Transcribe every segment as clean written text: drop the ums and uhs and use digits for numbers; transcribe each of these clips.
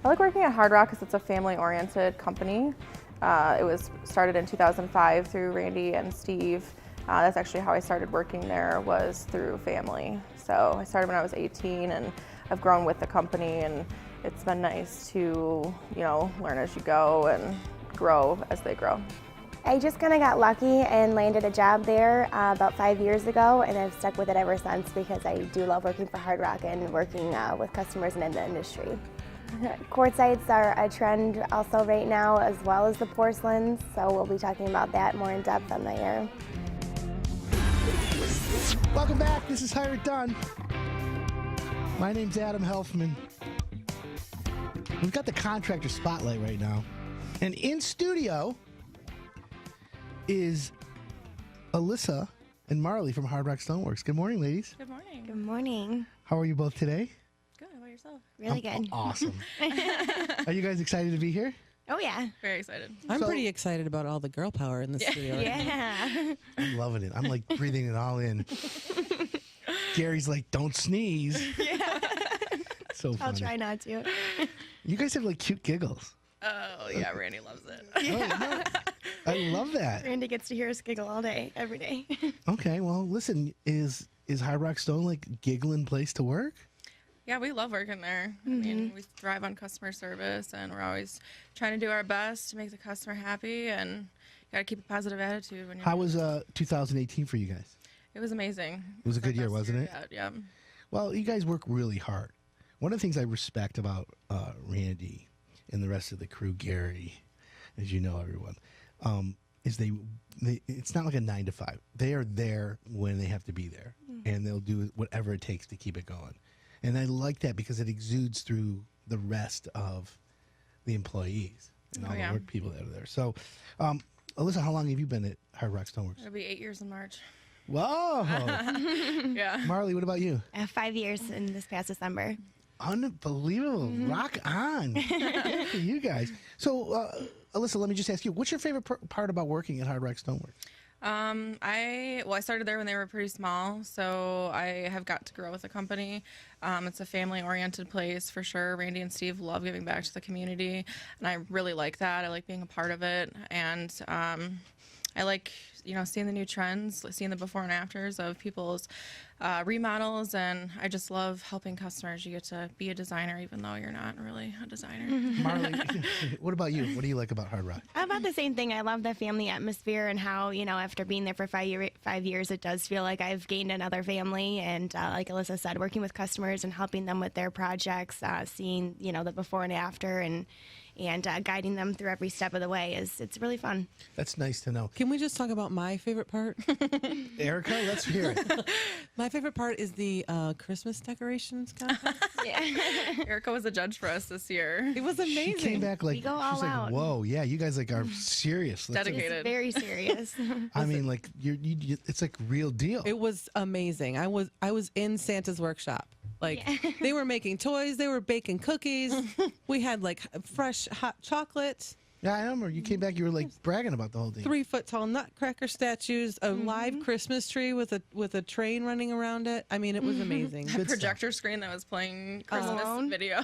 I like working at Hard Rock because it's a family-oriented company. It was started in 2005 through Randy and Steve. That's actually how I started working there, was through family. So I started when I was 18, and I've grown with the company, and it's been nice to, learn as you go and grow as they grow. I just kind of got lucky and landed a job there about 5 years ago, and I've stuck with it ever since because I do love working for Hard Rock and working with customers and in the industry. Quartzites are a trend also right now, as well as the porcelains, so we'll be talking about that more in depth on the air. Welcome back. This is Hire It Done. My name's Adam Helfman. We've got the contractor spotlight right now, and in studio is Alyssa and Marley from Hard Rock Stoneworks. Good morning, ladies. Good morning. Good morning. How are you both today? Good. How about yourself? Really good. Awesome. Are you guys excited to be here? Oh, yeah. Very excited. I'm pretty excited about all the girl power in the studio. Right now. Yeah. I'm loving it. I'm like breathing it all in. Gary's like, don't sneeze. Yeah. So funny. I'll try not to. You guys have like cute giggles. Oh, yeah, Randy loves it. Oh, no. I love that. Randy gets to hear us giggle all day, every day. Okay, well, listen, is Hard Rock Stone like giggling place to work? Yeah, we love working there. I mean, we thrive on customer service, and we're always trying to do our best to make the customer happy, and you got to keep a positive attitude when you're. How was 2018 for you guys? It was amazing. It was a good year, wasn't it? Yeah. Well, you guys work really hard. One of the things I respect about Randy and the rest of the crew, Gary, as you know, everyone, is they it's not like a 9 to 5. They are there when they have to be there, and they'll do whatever it takes to keep it going. And I like that because it exudes through the rest of the employees and all the work people that are there. So, Alyssa, how long have you been at Hard Rock Stoneworks? It'll be 8 years in March. Whoa! Yeah. Marley, what about you? 5 years in this past December. Unbelievable. Rock on. Good for you guys. So, Alyssa, let me just ask you, what's your favorite part about working at Hard Rock Stoneworks? I started there when they were pretty small, so I have got to grow with the company. It's a family-oriented place for sure. Randy and Steve love giving back to the community, and I really like that. I like being a part of it, and I like seeing the new trends, seeing the before and afters of people's remodels, and I just love helping customers. You get to be a designer even though you're not really a designer. Marley, what about you? What do you like about Hard Rock? About the same thing. I love the family atmosphere and how, after being there for 5 years, it does feel like I've gained another family. And like Alyssa said, working with customers and helping them with their projects, seeing, the before and after, and guiding them through every step of the way it's really fun. That's nice to know. Can we just talk about my favorite part? Erica, let's hear it. My favorite part is the Christmas decorations contest. Yeah. Erica was a judge for us this year. It was amazing. She came back like, We go all she's like, out. whoa, yeah, you guys like are serious. Dedicated. It's very serious. I mean, like it's like real deal. It was amazing. I was in Santa's workshop. Like they were making toys, they were baking cookies. We had like fresh hot chocolate. Yeah, I remember you came back. You were like bragging about the whole thing. 3-foot tall nutcracker statues, a live Christmas tree with a train running around it. I mean, it was amazing. A projector screen that was playing Christmas video.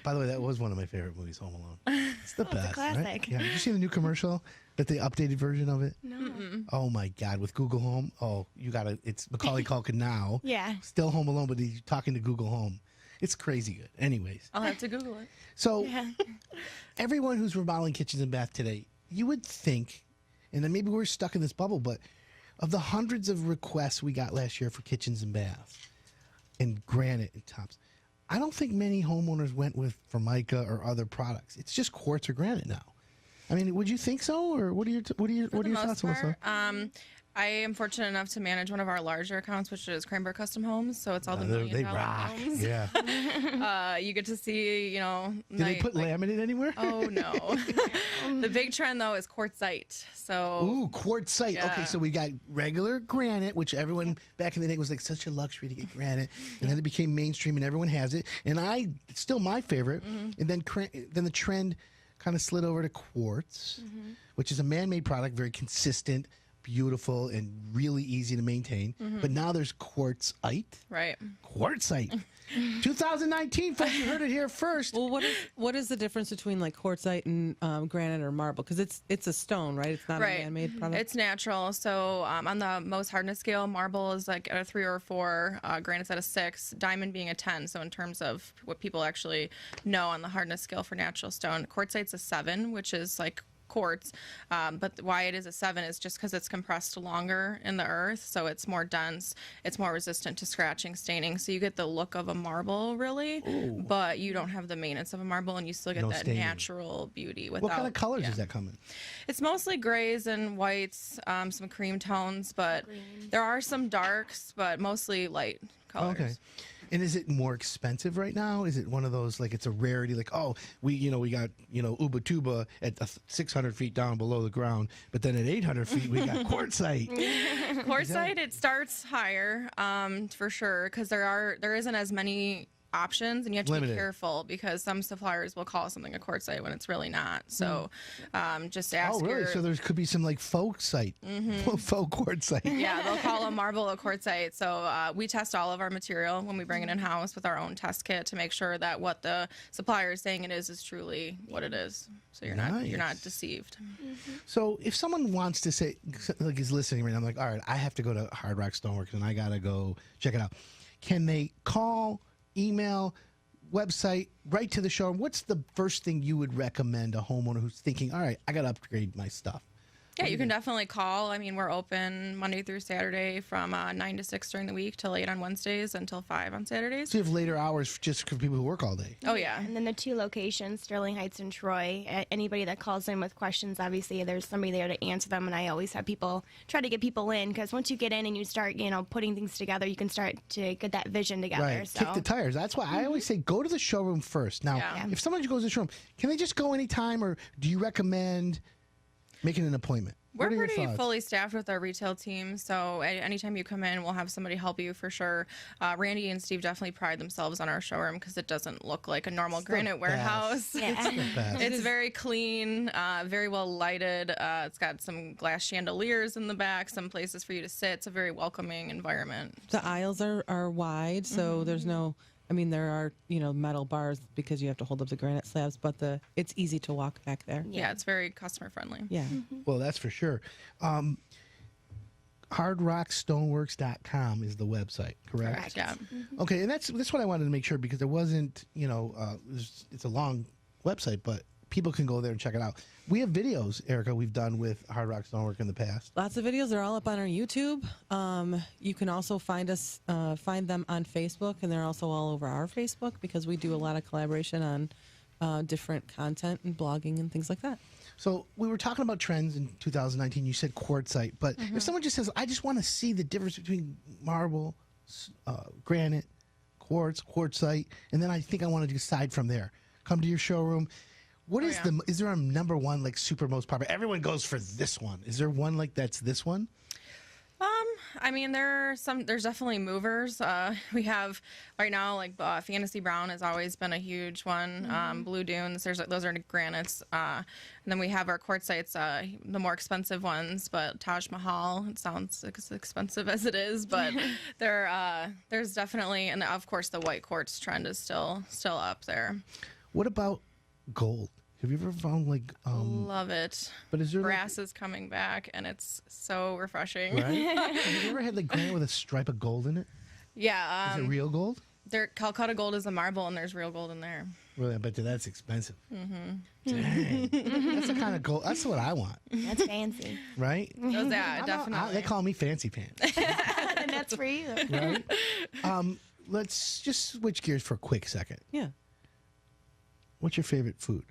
By the way, that was one of my favorite movies, Home Alone. It's the best. It's a classic. Right? Yeah. Did you see the new commercial? That the updated version of it? No. Oh my God! With Google Home. Oh, you gotta. It's Macaulay Culkin now. Yeah. Still Home Alone, but he's talking to Google Home. It's crazy good. Anyways. I'll have to Google it. So, everyone who's remodeling kitchens and bath today, you would think, and then maybe we're stuck in this bubble, but of the hundreds of requests we got last year for kitchens and baths and granite and tops, I don't think many homeowners went with Formica or other products. It's just quartz or granite now. I mean, would you think so, or what are your thoughts, Alyssa? I am fortunate enough to manage one of our larger accounts, which is Cranberg Custom Homes. So it's all the million-dollar homes. Yeah. You get to see, Do they put laminate anywhere? Oh no. The big trend though is quartzite. So. Ooh, quartzite. Yeah. Okay, so we got regular granite, which everyone back in the day was like such a luxury to get granite, and then it became mainstream, and everyone has it. And it's still my favorite. And then the trend kind of slid over to quartz, which is a man-made product, very consistent. beautiful and really easy to maintain. But now there's Quartzite. Right. Quartzite. 2019, folks, you heard it here first. Well, what is the difference between like quartzite and granite or marble? Because it's a stone, right? It's not a man-made product. It's natural. So on the most hardness scale, marble is like at a 3 or a 4, granite's at a 6, diamond being a 10. So in terms of what people actually know on the hardness scale for natural stone, quartzite's a 7, which is like quartz, but why it is a 7 is just because it's compressed longer in the earth, so it's more dense, it's more resistant to scratching, staining, so you get the look of a marble really. Ooh. But you don't have the maintenance of a marble, and you still get that staining. Natural beauty without. What kind of colors does that come in? It's mostly grays and whites, some cream tones, but there are some darks, but mostly light colors. Okay. And is it more expensive right now? Is it one of those, like, it's a rarity, like, oh, we got, Ubatuba at 600 feet down below the ground, but then at 800 feet, we got quartzite. Quartzite, it starts higher, for sure, because there isn't as many options, and you have to be careful because some suppliers will call something a quartzite when it's really not. So just ask. Oh, really? So there could be some like faux site, faux quartzite. Yeah, they'll call a marble a quartzite. So we test all of our material when we bring it in house with our own test kit to make sure that what the supplier is saying it is truly what it is. So you're not deceived. So if someone wants to say, like, is listening right now, I'm like, all right, I have to go to Hard Rock Stoneworks and I gotta go check it out. Can they call, email, website, right to the showroom? What's the first thing you would recommend a homeowner who's thinking, all right, I got to upgrade my stuff? Yeah, you can definitely call. I mean, we're open Monday through Saturday from 9 to 6 during the week till 8 on Wednesdays until 5 on Saturdays. So you have later hours just for people who work all day? Oh, yeah. And then the 2 locations, Sterling Heights and Troy. Anybody that calls in with questions, obviously there's somebody there to answer them, and I always have people try to get people in, because once you get in and you start, putting things together, you can start to get that vision together. Right, so. kick the tires. That's why I always say go to the showroom first. Now, if someone goes to the showroom, can they just go anytime, or do you recommend making an appointment? We're pretty fully staffed with our retail team, so anytime you come in, we'll have somebody help you for sure. Randy and Steve definitely pride themselves on our showroom because it doesn't look like a normal granite warehouse. Yeah. It's very clean, very well lighted. It's got some glass chandeliers in the back, some places for you to sit. It's a very welcoming environment. The aisles are wide, so there's no... I mean, there are, metal bars because you have to hold up the granite slabs, but it's easy to walk back there. Yeah, it's very customer friendly. Yeah. Well, that's for sure. HardRockStoneworks.com is the website, correct? Yeah. Okay, and that's what I wanted to make sure, because there wasn't, it's a long website, but people can go there and check it out. We have videos, Erica, we've done with Hard Rock Stonework in the past. Lots of videos. They're all up on our YouTube. You can also find them on Facebook, and they're also all over our Facebook because we do a lot of collaboration on different content and blogging and things like that. So we were talking about trends in 2019. You said quartzite, but if someone just says, I just want to see the difference between marble, granite, quartz, quartzite, and then I think I want to decide from there. Come to your showroom. What is is there a number one, like, super most popular? Everyone goes for this one. Is there one like that's this one? I mean, there's definitely movers. We have right now, like, Fantasy Brown has always been a huge one. Blue Dunes, those are granites. And then we have our quartzites, the more expensive ones, but Taj Mahal, it sounds as expensive as it is, but there's definitely, and of course the white quartz trend is still up there. What about gold? Have you ever found, like... Love it. But is there brass is coming back, and it's so refreshing. Right? Have you ever had, like, granite with a stripe of gold in it? Yeah. Is it real gold? Calcutta gold is a marble, and there's real gold in there. Really? I bet you that's expensive. Dang. That's the kind of gold... That's what I want. That's fancy. Right? Yeah, definitely. They call me Fancy Pants. And that's for you. Right? Let's just switch gears for a quick second. Yeah. What's your favorite food?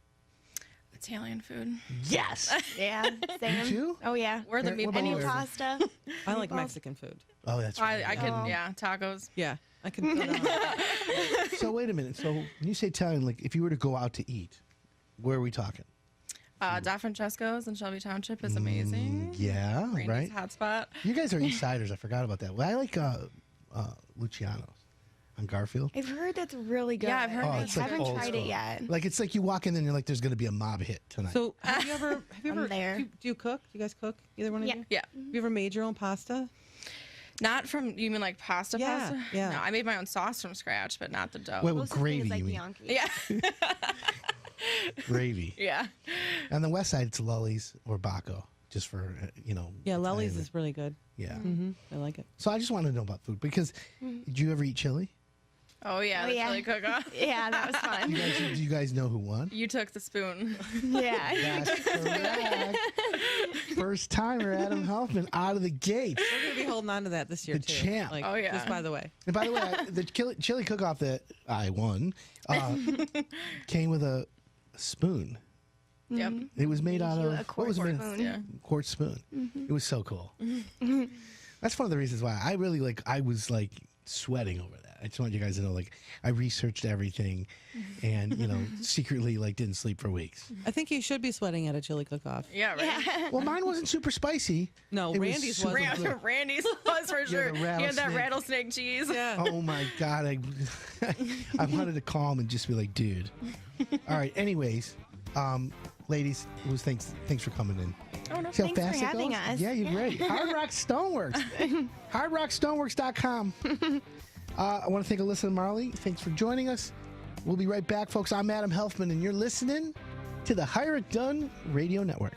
Italian food. Yes. Yeah. Same. You too? Oh, yeah. We're the meatballs. Any pasta. I like Mexican food. Oh, that's right. I could, tacos. Yeah, I can put it on. So wait a minute. So when you say Italian, like, if you were to go out to eat, where are we talking? Da Francesco's in Shelby Township is amazing. Yeah, Randy's right. hotspot. You guys are East Siders. I forgot about that. Well, I like Luciano's. on Garfield. I've heard that's really good. Yeah, I've heard I that's haven't old tried school. it yet. Like it's like you walk in and you're like, there's going to be a mob hit tonight. So have you ever I'm there. do you cook? Do you guys cook? Either one of Yeah. you? Yeah. Have you ever made your own pasta? Not from, you mean like pasta? Yeah, yeah. No, I made my own sauce from scratch, but not the dough. Wait, with Closest thing gravy, is like you mean? Bianchi. Yeah. Gravy. Yeah. On the west side, it's Lully's or Baco, just for, Yeah, Lelly's Italian. is really good. Yeah. I like it. So I just want to know about food because did you ever eat chili? Oh, yeah. Oh, The yeah. chili cook-off. Yeah, that was fun. Do you guys know who won? You took the spoon. Yeah. That's correct. First timer, Adam Helfman, out of the gate. We're gonna be holding on to that this year The too. champ. Like, Oh, yeah. Just by the way. And by the way, the chili cook-off that I won came with a spoon. Yep. It was made out you of a what was it made? quartz spoon. Yeah. Quartz spoon. It was so cool. That's one of the reasons why I really I was like sweating over that. I just want you guys to know, like, I researched everything, and secretly didn't sleep for weeks. I think you should be sweating at a chili cook-off. Yeah, right. Well, mine wasn't super spicy. No, It was Randy's super wasn't. good. Randy's was for sure. the He had that rattlesnake. rattlesnake cheese. Yeah. Oh my god, I wanted to call him and just be like, dude. All right. Anyways, ladies, it was thanks for coming in. Oh, no. See how Thanks for fast it having goes? us. Yeah, you're great. Hard Rock Stoneworks. HardRockStoneworks.com. I want to thank Alyssa and Marley. Thanks for joining us. We'll be right back, folks. I'm Adam Helfman, and you're listening to the Dunn Radio Network.